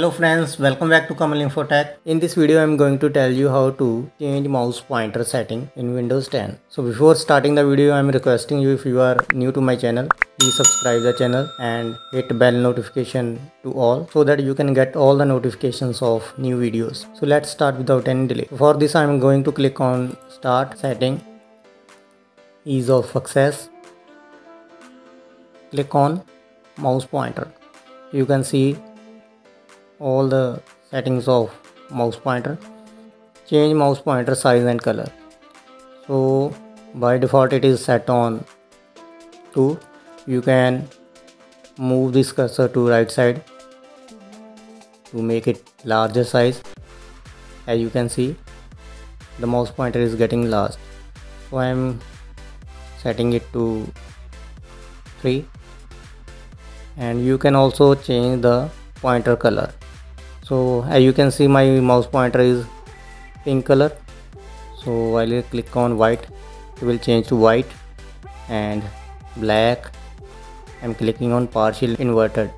Hello friends, welcome back to Kamal Infotech. In this video I am going to tell you how to change mouse pointer setting in Windows 10. So before starting the video I am requesting you, if you are new to my channel, please subscribe the channel and hit bell notification to all so that you can get all the notifications of new videos. So let's start without any delay. For this I am going to click on Start Setting, Ease of Access. Click on mouse pointer. You can see all the settings of mouse pointer. Change mouse pointer size and color. So by default it is set on 2. You can move this cursor to right side to make it larger size. As you can see, the mouse pointer is getting large. So I am setting it to 3. And you can also change the pointer color. So as you can see, my mouse pointer is pink color. So while I click on white, it will change to white, and black. I'm clicking on partial inverted.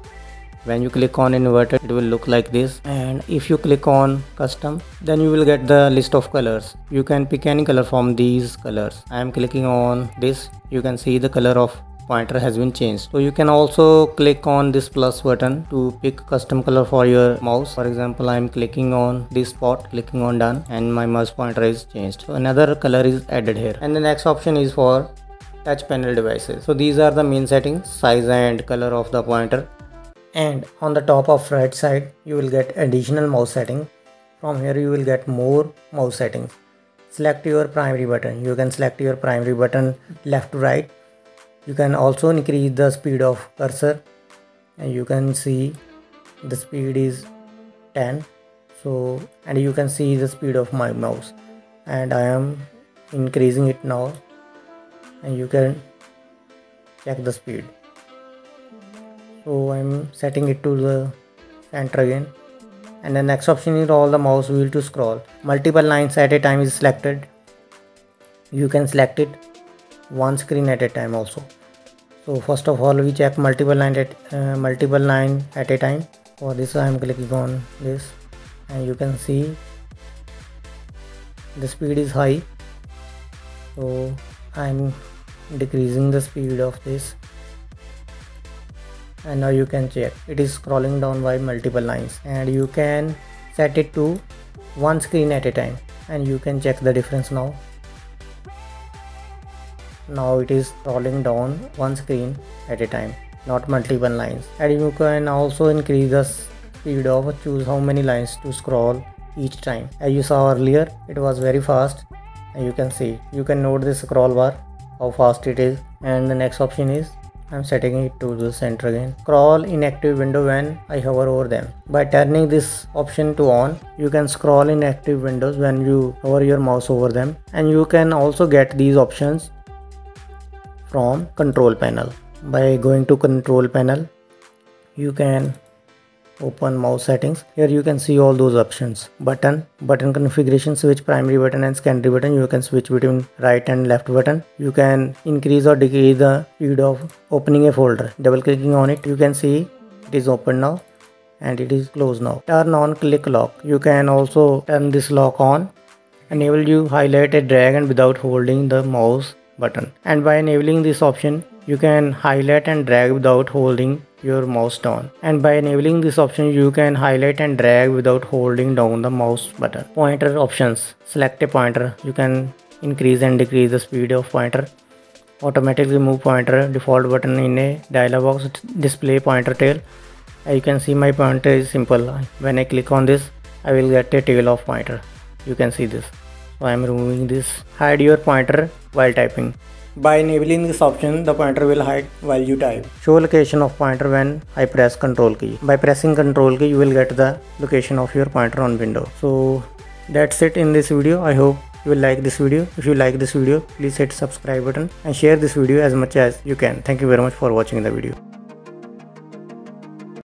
When you click on inverted, it will look like this. And if you click on custom, then you will get the list of colors. You can pick any color from these colors. I am clicking on this. You can see the color of pointer has been changed. So you can also click on this plus button to pick custom color for your mouse. For example, I am clicking on this spot, clicking on done, and my mouse pointer is changed. So another color is added here. And the next option is for touch panel devices. So these are the main settings: size and color of the pointer. And on the top of right side you will get additional mouse setting. From here you will get more mouse settings. Select your primary button. You can select your primary button left to right. You can also increase the speed of cursor, and you can see the speed is 10. So, and you can see the speed of my mouse, and I am increasing it now, and you can check the speed. So I'm setting it to the center again. And the next option is all the mouse wheel to scroll. Multiple lines at a time is selected. You can select it one screen at a time also. So first of all we check multiple line at a time. For this I am clicking on this, and you can see the speed is high. So I am decreasing the speed of this, and now you can check it is scrolling down by multiple lines. And you can set it to one screen at a time, and you can check the difference now. Now it is scrolling down one screen at a time, not multiple lines. And you can also increase the speed of, choose how many lines to scroll each time. As you saw earlier, it was very fast, and you can see, you can note the scroll bar how fast it is. And the next option is I'm setting it to the center again. Scroll in active window when I hover over them. By turning this option to on, you can scroll in active windows when you hover your mouse over them. And you can also get these options from control panel. By going to control panel, you can open mouse settings. Here you can see all those options: button configuration, switch primary button and secondary button. You can switch between right and left button. You can increase or decrease the speed of opening a folder. Double clicking on it, you can see it is open now and it is closed now. Turn on click lock. You can also turn this lock on. Enable you highlight a drag and without holding the mouse button. And by enabling this option, you can highlight and drag without holding your mouse down. And by enabling this option, you can highlight and drag without holding down the mouse button. Pointer options. Select a pointer. You can increase and decrease the speed of pointer. Automatically move pointer. Default button in a dialog box. Display pointer tail. As you can see, my pointer is simple. When I click on this, I will get a tail of pointer. You can see this. So I am removing this. Hide your pointer while typing. By enabling this option, the pointer will hide while you type. Show location of pointer when I press Ctrl key. By pressing Ctrl key, you will get the location of your pointer on window. So that's it in this video. I hope you will like this video. If you like this video, please hit subscribe button and share this video as much as you can. Thank you very much for watching the video.